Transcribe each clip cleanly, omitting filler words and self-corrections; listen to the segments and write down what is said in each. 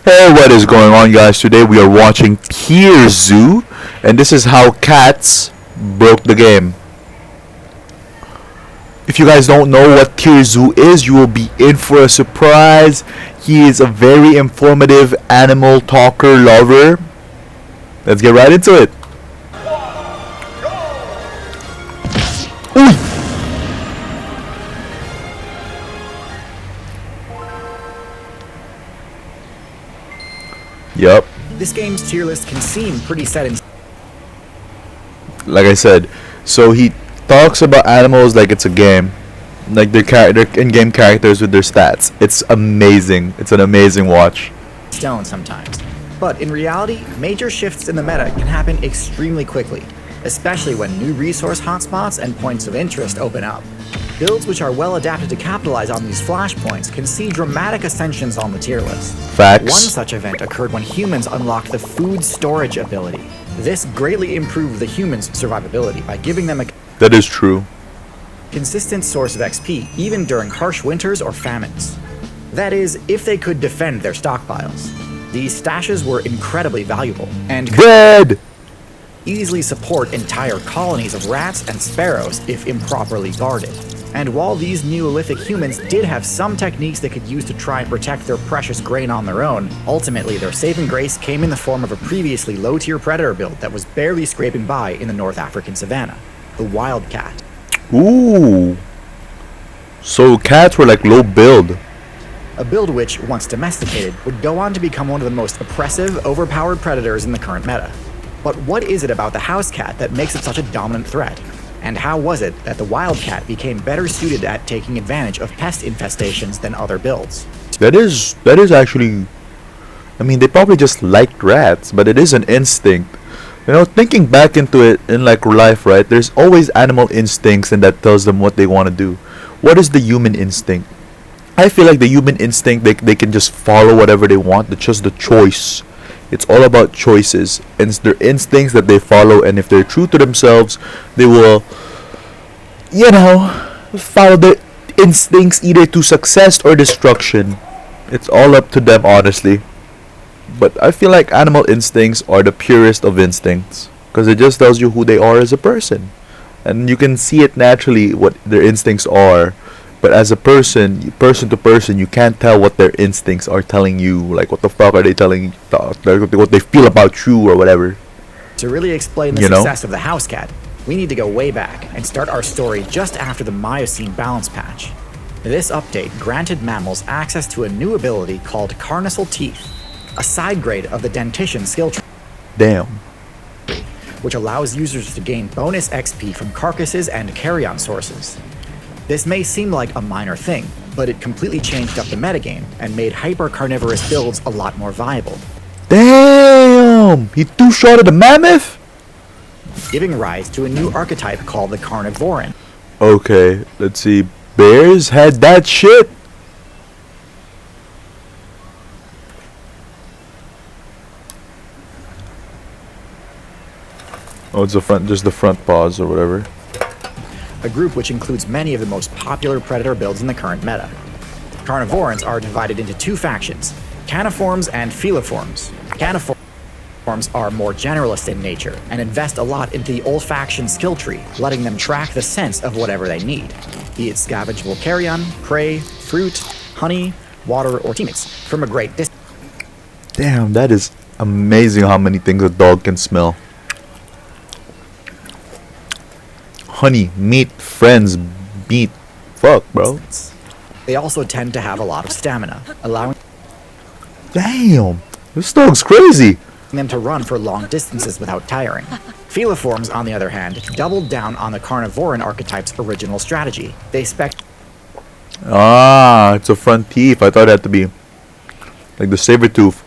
Hey, what is going on, guys? Today we are watching Tier Zoo, and this is how cats broke the game. If you guys don't know what Tier Zoo is, you will be in for a surprise. He is a very informative animal talker lover. Let's get right into it. Ooh. Yup. This game's tier list can seem pretty set in. Like I said, so he talks about animals like it's a game, like their in-game characters with their stats. It's amazing. It's an amazing watch. Stone sometimes. But in reality, major shifts in the meta can happen extremely quickly, especially when new resource hotspots and points of interest open up. Builds which are well adapted to capitalize on these flashpoints can see dramatic ascensions on the tier list. Facts. One such event occurred when humans unlocked the food storage ability. This greatly improved the humans' survivability by giving them a That is true. consistent source of XP even during harsh winters or famines. That is, if they could defend their stockpiles. These stashes were incredibly valuable and Bread! easily support entire colonies of rats and sparrows if improperly guarded. And while these Neolithic humans did have some techniques they could use to try and protect their precious grain on their own, ultimately their saving grace came in the form of a previously low-tier predator build that was barely scraping by in the North African savanna, the wildcat. Ooh. So cats were like low build. A build which, once domesticated, would go on to become one of the most oppressive, overpowered predators in the current meta. But what is it about the house cat that makes it such a dominant threat? And how was it that the wildcat became better suited at taking advantage of pest infestations than other builds? That is actually, I mean, they probably just liked rats, but it is an instinct. You know, thinking back into it in like life, right? There's always animal instincts and that tells them what they want to do. What is the human instinct? I feel like the human instinct, they can just follow whatever they want. It's just the choice. It's all about choices, and it's their instincts that they follow, and if they're true to themselves, they will, follow their instincts either to success or destruction. It's all up to them, honestly. But I feel like animal instincts are the purest of instincts, because it just tells you who they are as a person. And you can see it naturally what their instincts are. But as a person to person, you can't tell what their instincts are telling you. Like, what the fuck are they telling you? What they feel about you or whatever. To really explain the success of the house cat, we need to go way back and start our story just after the Miocene balance patch. This update granted mammals access to a new ability called Carnassial Teeth, a side grade of the dentition skill tree. Damn. Which allows users to gain bonus XP from carcasses and carrion sources. This may seem like a minor thing, but it completely changed up the metagame and made hyper-carnivorous builds a lot more viable. Damn! He two-shotted a mammoth? Giving rise to a new archetype called the Carnivoran. Okay, let's see. Bears had that shit? Oh, it's just the front paws or whatever. A group which includes many of the most popular predator builds in the current meta. Carnivorans are divided into two factions, Caniforms and Feliforms. Caniforms are more generalist in nature and invest a lot into the olfaction skill tree, letting them track the sense of whatever they need, be it scavengeable carrion, prey, fruit, honey, water, or teammates, from a great distance. Damn, that is amazing how many things a dog can smell. Honey, meat, friends, meat. Fuck, bro. They also tend to have a lot of stamina, allowing Damn, this dog's crazy. them to run for long distances without tiring. Feliforms, on the other hand, doubled down on the Carnivoran archetype's original strategy. They spec Ah, it's a front teeth. I thought it had to be like the saber tooth.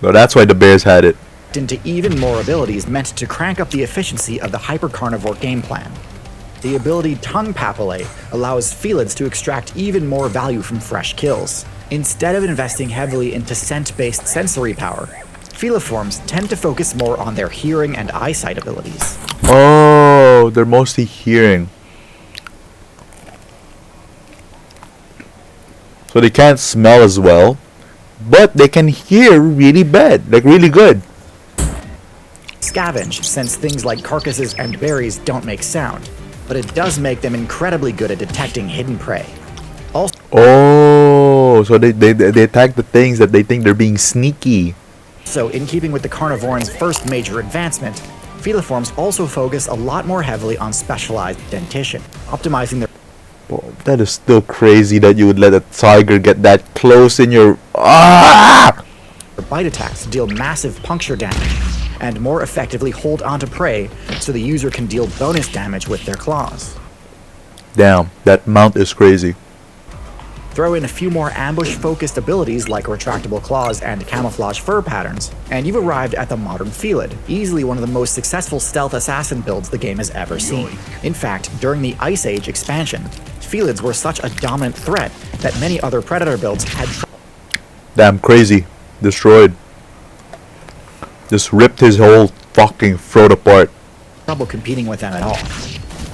So that's why the bears had it. into even more abilities meant to crank up the efficiency of the hyper-carnivore game plan. The ability Tongue Papillae allows felids to extract even more value from fresh kills. Instead of investing heavily into scent-based sensory power, Feliforms tend to focus more on their hearing and eyesight abilities. Oh, they're mostly hearing. So they can't smell as well, but they can hear really bad, like really good. Scavenge, since things like carcasses and berries don't make sound, but it does make them incredibly good at detecting hidden prey. Also, So they attack the things that they think they're being sneaky. in keeping with the carnivoran's first major advancement, feliforms also focus a lot more heavily on specialized dentition, optimizing their Well, that is still crazy that you would let a tiger get that close in your bite attacks to deal massive puncture damage and more effectively hold onto prey so the user can deal bonus damage with their claws. Damn, that mount is crazy. Throw in a few more ambush-focused abilities like retractable claws and camouflage fur patterns, and you've arrived at the modern Felid, easily one of the most successful stealth assassin builds the game has ever seen. In fact, during the Ice Age expansion, Felids were such a dominant threat that many other Predator builds had Damn crazy. Destroyed. Just ripped his whole fucking throat apart. trouble competing with them at all.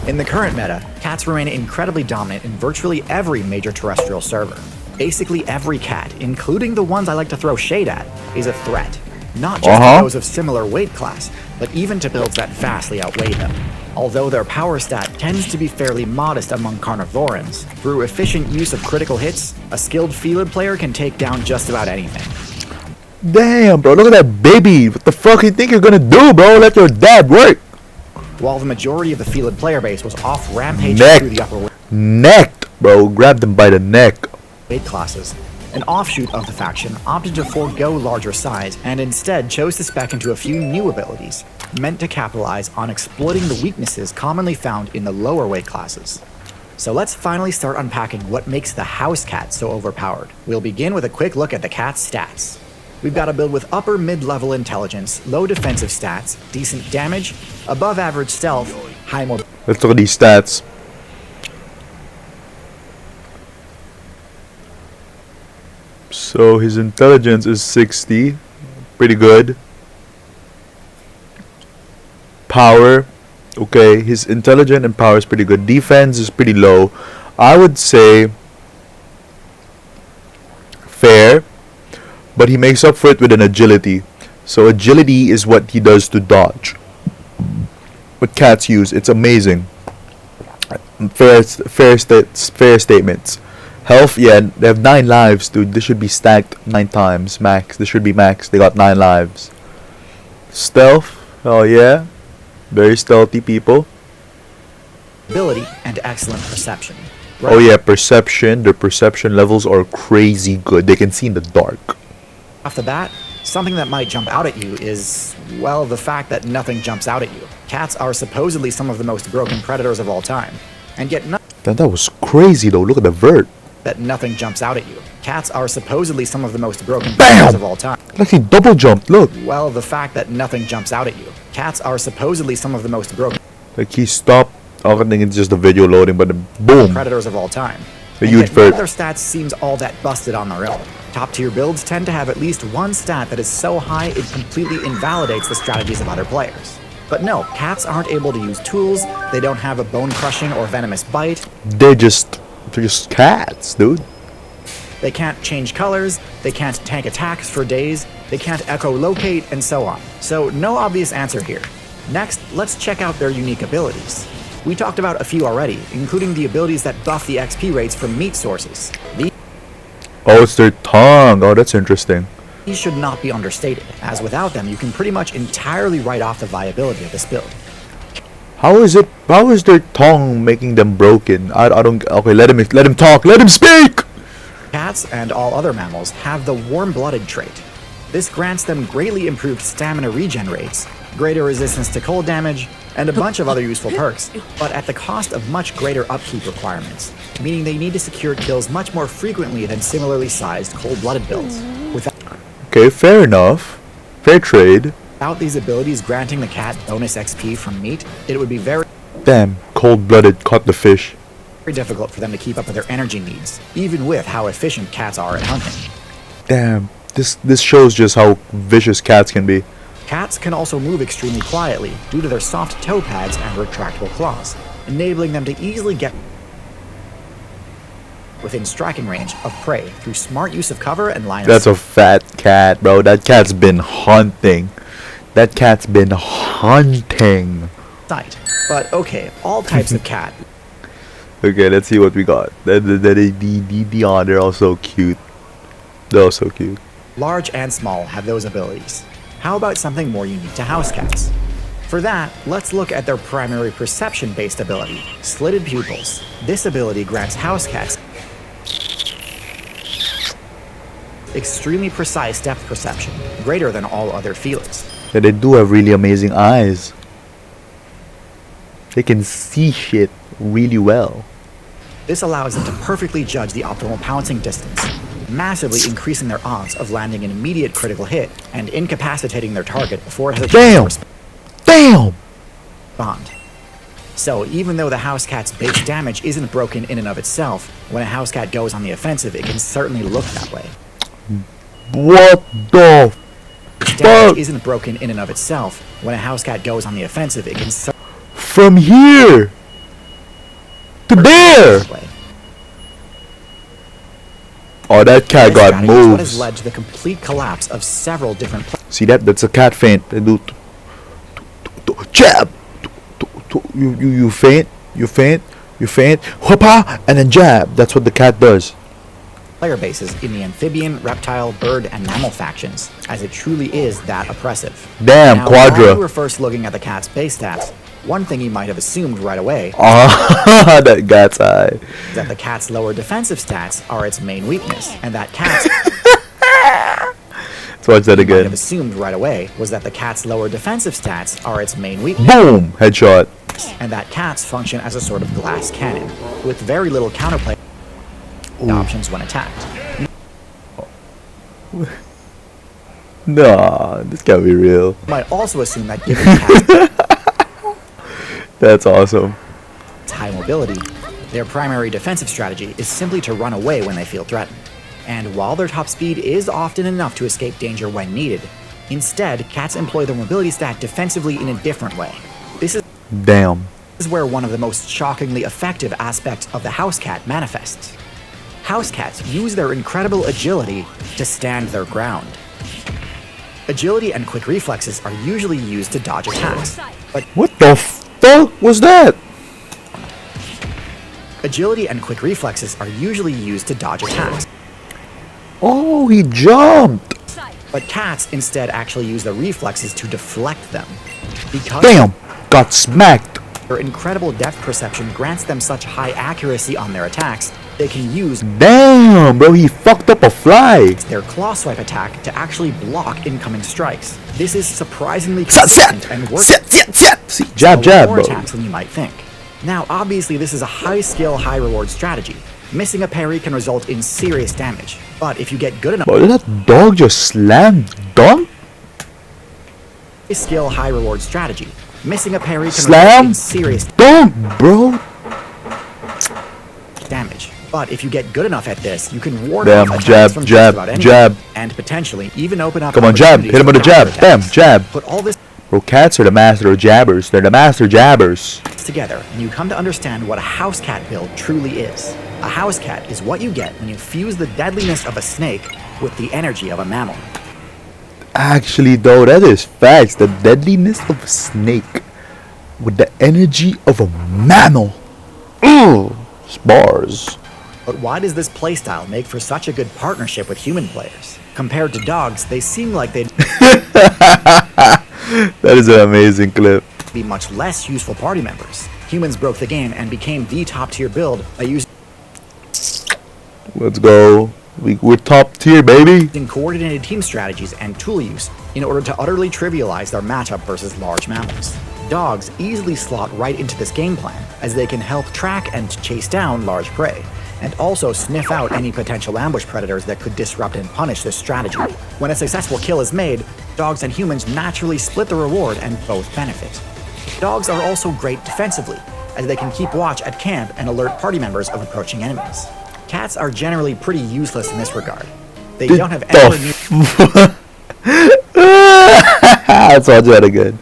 In the current meta, cats remain incredibly dominant in virtually every major terrestrial server. Basically every cat, including the ones I like to throw shade at, is a threat. Not just to those of similar weight class, but even to builds that vastly outweigh them. Although their power stat tends to be fairly modest among carnivorans, through efficient use of critical hits, a skilled Felid player can take down just about anything. Damn, bro, look at that baby. What the fuck you think you're gonna do, bro? Let your dad work. While the majority of the Felid player base was off rampaging through the upper Necked, bro. Grabbed him by the neck. weight classes, an offshoot of the faction opted to forego larger size and instead chose to spec into a few new abilities, meant to capitalize on exploiting the weaknesses commonly found in the lower weight classes. So let's finally start unpacking what makes the house cat so overpowered. We'll begin with a quick look at the cat's stats. We've got a build with upper mid-level intelligence, low defensive stats, decent damage, above average stealth, high mobility. Let's look at these stats. So his intelligence is 60. Pretty good. Power. Okay, his intelligence and power is pretty good. Defense is pretty low. I would say fair, but he makes up for it with an agility. So agility is what he does to dodge. What cats use, it's amazing. Fair statements. Health, yeah, they have 9 lives, dude. This should be stacked 9 times max. This should be max. They got 9 lives. Stealth, oh yeah, very stealthy people. Ability and excellent perception. Oh yeah, perception. Their perception levels are crazy good. They can see in the dark. Off the bat, something that might jump out at you is, well, the fact that nothing jumps out at you. Cats are supposedly some of the most broken predators of all time, and yet That was crazy though. Look at the vert. that nothing jumps out at you. Cats are supposedly some of the most broken predators of all time. Like he double jumped. Look. Well, the fact that nothing jumps out at you. Cats are supposedly some of the most broken Like he stopped. I think it's just the video loading, but boom. predators of all time. A And huge yet none of vert. their stats seems all that busted on their own. Top tier builds tend to have at least one stat that is so high it completely invalidates the strategies of other players. But no, cats aren't able to use tools, they don't have a bone crushing or venomous bite, They're just cats, dude. they can't change colors, they can't tank attacks for days, they can't echolocate, and so on. So no obvious answer here. Next, let's check out their unique abilities. We talked about a few already, including the abilities that buff the XP rates from meat sources. Oh, it's their tongue. Oh, that's interesting. These should not be understated, as without them you can pretty much entirely write off the viability of this build. How is their tongue making them broken? I don't. Okay, let him talk. Let him speak. Cats and all other mammals have the warm-blooded trait. This grants them greatly improved stamina regen rates, greater resistance to cold damage, and a bunch of other useful perks, but at the cost of much greater upkeep requirements, meaning they need to secure kills much more frequently than similarly sized cold-blooded builds. Okay, fair enough. Fair trade. Without these abilities granting the cat bonus XP from meat, it would be very Damn, cold-blooded. Caught the fish. difficult for them to keep up with their energy needs, even with how efficient cats are at hunting. Damn. This shows just how vicious cats can be. Cats can also move extremely quietly due to their soft toe pads and retractable claws, enabling them to easily get within striking range of prey through smart use of cover and line of That's a fat cat, bro. That cat's been hunting. That cat's been hunting. sight. But okay, all types of cat. Okay, let's see what we got. They're all so cute. They're all so cute. Large and small have those abilities. How about something more unique to house cats? For that, let's look at their primary perception-based ability, slitted pupils. This ability grants house cats extremely precise depth perception, greater than all other felines. Yeah, they do have really amazing eyes. They can see shit really well. This allows them to perfectly judge the optimal pouncing distance, massively increasing their odds of landing an immediate critical hit and incapacitating their target before it has a chance to Damn! respond. So even though the house cat's base damage isn't broken in and of itself, when a house cat goes on the offensive, it can certainly look that way. What the Its fuck? damage isn't broken in and of itself. When a house cat goes on the offensive, it can certainly From here to there! look that way. Oh, that cat This got strategy is what has moves. led to the complete collapse of several different See that? That's a cat feint. They do jab. You feint. You feint. You feint. Whoopah! And then jab. That's what the cat does. player bases in the amphibian, reptile, bird, and mammal factions, as it truly is that oppressive. Damn, Now, while Quadra. we were first looking at the cat's base stats, one thing you might have assumed right away Ah, that cat's eye. is that the cat's lower defensive stats are its main weakness, and that cats Let's watch that might have again. assumed right away was that the cat's lower defensive stats are its main weakness, Boom! Headshot. and that cats function as a sort of glass cannon, with very little counterplay options when attacked. Nah, this can't be real. You might also assume that given cats That's awesome. high mobility, their primary defensive strategy is simply to run away when they feel threatened. And while their top speed is often enough to escape danger when needed, instead, cats employ their mobility stat defensively in a different way. This Damn. is where one of the most shockingly effective aspects of the house cat manifests. House cats use their incredible agility to stand their ground. Agility and quick reflexes are usually used to dodge attacks, but What the fuck was that? agility and quick reflexes are usually used to dodge attacks. Oh, he jumped. But cats instead actually use the reflexes to deflect them. Because Damn. Got smacked. their incredible depth perception grants them such high accuracy on their attacks, they can use Damn, bro. He fucked up a fly. their claw swipe attack to actually block incoming strikes. This is surprisingly Set, consistent and works See, jab, jab, more bro. attacks than you might think. Now, obviously, this is a high skill, high reward strategy. Missing a parry can result in serious damage, but if you get good enough, Bro, did that dog just slam dunk? high skill, high reward strategy. Missing a parry can Slam? result in serious Dunk, bro. damage. But if you get good enough at this, you can ward Damn, off attacks jab, from jab, just about anyone, jab. and potentially even open up Come on, jab. opportunities Hit him with a for jab. Bam, counterattacks. jab. Put all this Bro, cats are the master of jabbers. They're the master jabbers. together, and you come to understand what a house cat build truly is. A house cat is what you get when you fuse the deadliness of a snake with the energy of a mammal. Actually, though, that is facts. The deadliness of a snake with the energy of a mammal. Ooh, spars. But why does this playstyle make for such a good partnership with human players? Compared to dogs, they seem like they'd That is an amazing clip. be much less useful party members. Humans broke the game and became the top tier build by using Let's go. We're top tier, baby. coordinated team strategies and tool use in order to utterly trivialize their matchup versus large mammals. Dogs easily slot right into this game plan, as they can help track and chase down large prey, and also sniff out any potential ambush predators that could disrupt and punish this strategy. When a successful kill is made, dogs and humans naturally split the reward and both benefit. Dogs are also great defensively, as they can keep watch at camp and alert party members of approaching enemies. Cats are generally pretty useless in this regard. They don't have anywhere near Let's watch that again.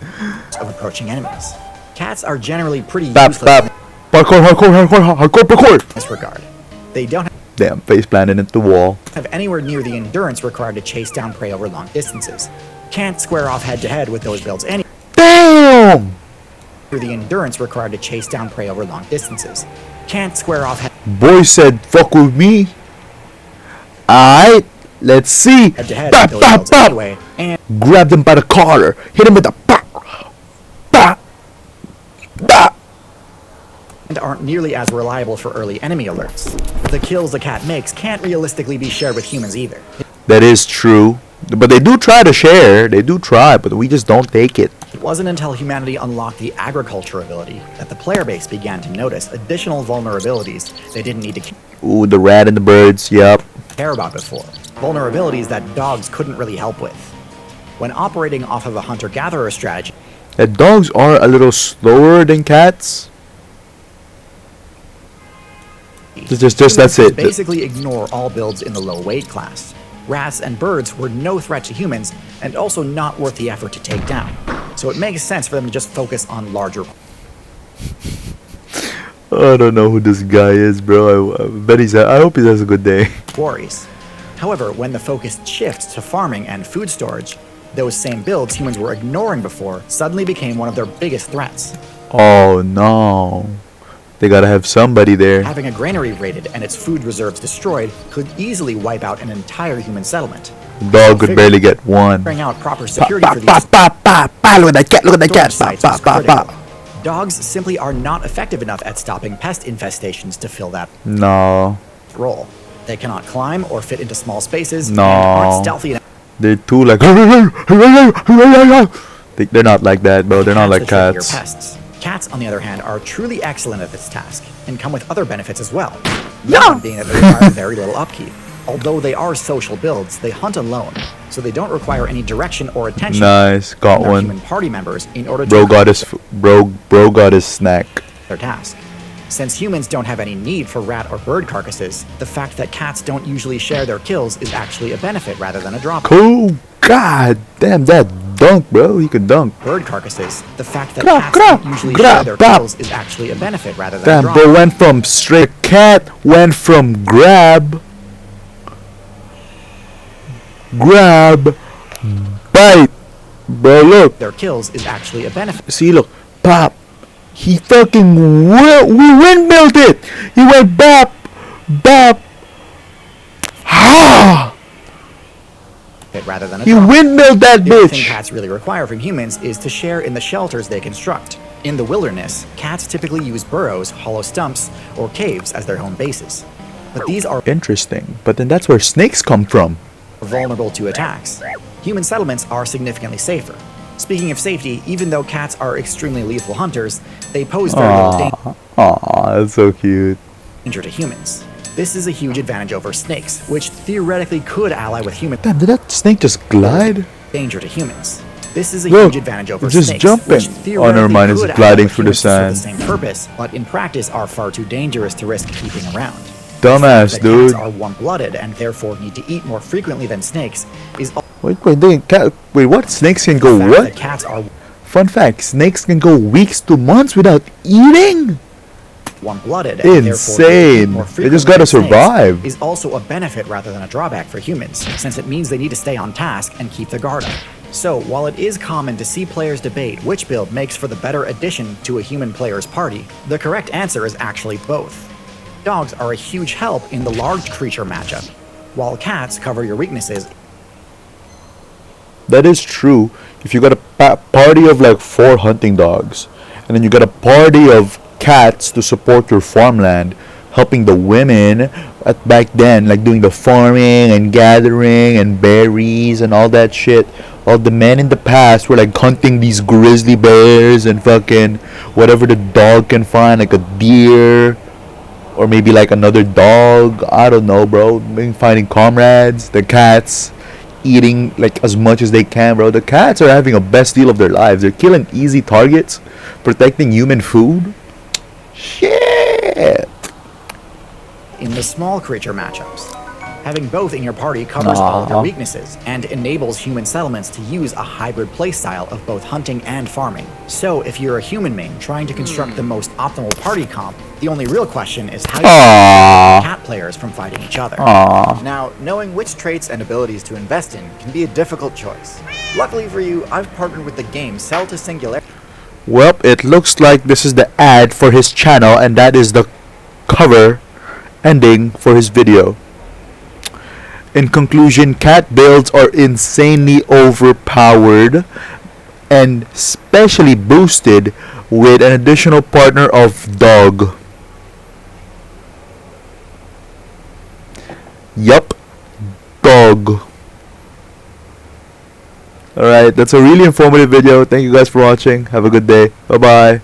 of approaching enemies. Cats are generally pretty Bap, useless bap. Parkour, parkour, parkour, parkour, parkour. in this regard. They don't have Damn, face planted into the wall. Have anywhere near the endurance required to chase down prey over long distances. Can't square off head to head with those builds anyway. Damn! The endurance required to chase down prey over long distances. Can't square off head Boy said, fuck with me. Alright, let's see. to head Bop, with those bop, builds bop. anyway, and Grab them by the collar. Hit him with a bop. Bop. Bop. aren't nearly as reliable for early enemy alerts. The kills the cat makes can't realistically be shared with humans either. That is true. But they do try to share. They do try, but we just don't take it. It wasn't until humanity unlocked the agriculture ability that the player base began to notice additional vulnerabilities they didn't need to Ooh, the rat and the birds. Yep. care about before. Vulnerabilities that dogs couldn't really help with. When operating off of a hunter-gatherer strategy, Dogs are a little slower than cats. Just that's it. basically ignore all builds in the low weight class. Rats and birds were no threat to humans and also not worth the effort to take down. So it makes sense for them to just focus on larger I don't know who this guy is, bro. I bet I hope he has a good day. quarries. However, when the focus shifts to farming and food storage, those same builds humans were ignoring before suddenly became one of their biggest threats. Oh no. They gotta have somebody there. Having a granary raided and its food reserves destroyed could easily wipe out an entire human settlement. Dog could barely get one. Figuring out proper security for these Look at that cat, look at that cat. storage sites was critical. Dogs simply are not effective enough at stopping pest infestations to fill that No. role. They cannot climb or fit into small spaces No. and aren't stealthy enough. They're too like they're not like that, bro. They're not like the trickier cats. pests. Cats, on the other hand, are truly excellent at this task and come with other benefits as well. Yeah. One being that they require very little upkeep. Although they are social builds, they hunt alone, so they don't require any direction or attention Nice, got from their one. human party members in order to Bro got his bro got his snack. their task. Since humans don't have any need for rat or bird carcasses, the fact that cats don't usually share their kills is actually a benefit rather than a drawback. Cool. God damn that dunk, bro. He can dunk. Bird carcasses, the fact that Grab, cats grab, don't usually grab, share their grab. kills is actually a benefit rather than a Damn, drawback. bro went from straight cat went from grab, bite. Bro, look. Their kills is actually a benefit. See, look. Pop. He fucking we windmilled it. He went bop, bop. Ha! Rather than a He drawback. windmilled that The only thing bitch. cats really require from humans is to share in the shelters they construct. In the wilderness, cats typically use burrows, hollow stumps, or caves as their home bases. But these are Interesting. But then that's where snakes come from. vulnerable to attacks. Human settlements are significantly safer. Speaking of safety, even though cats are extremely lethal hunters, they pose very little Aw, that's so cute. danger to humans. This is a huge advantage over snakes, which theoretically could ally with human Damn, did that snake just glide? danger to humans. This is a Look, huge advantage over it's just snakes, jumping. which Oh, never mind, it's theoretically could gliding ally with through the humans to serve sand. the same purpose, but in practice are far too dangerous to risk keeping around. Dumbass, That dude. cats are warm-blooded and therefore need to eat more frequently than snakes is Wait, what? Snakes can go the fact what? that cats are Fun fact, snakes can go weeks to months without eating? warm-blooded and therefore need to eat Insane. more They just frequently gotta than snakes survive. is also a benefit rather than a drawback for humans, since it means they need to stay on task and keep their guard up. So, while it is common to see players debate which build makes for the better addition to a human player's party, the correct answer is actually both. Dogs are a huge help in the large creature matchup, while cats cover your weaknesses. That is true. If you got a party of like 4 hunting dogs, and then you got a party of cats to support your farmland, helping the women back then, like doing the farming and gathering and berries and all that shit. All the men in the past were like hunting these grizzly bears and fucking whatever the dog can find, like a deer or maybe like another dog. I don't know, bro. Maybe finding comrades. The cats eating like as much as they can, bro. The cats are having a best deal of their lives. They're killing easy targets, protecting human food. Shit. In the small creature matchups. Having both in your party covers all of your weaknesses and enables human settlements to use a hybrid playstyle of both hunting and farming. So if you're a human main trying to construct the most optimal party comp, the only real question is how you keep cat players from fighting each other. Now, knowing which traits and abilities to invest in can be a difficult choice. Luckily for you, I've partnered with the game Cell to Singularity. Well, it looks like this is the ad for his channel, and that is the cover ending for his video. In conclusion, cat builds are insanely overpowered and specially boosted with an additional partner of dog. Yup, dog. Alright, that's a really informative video. Thank you guys for watching. Have a good day. Bye bye.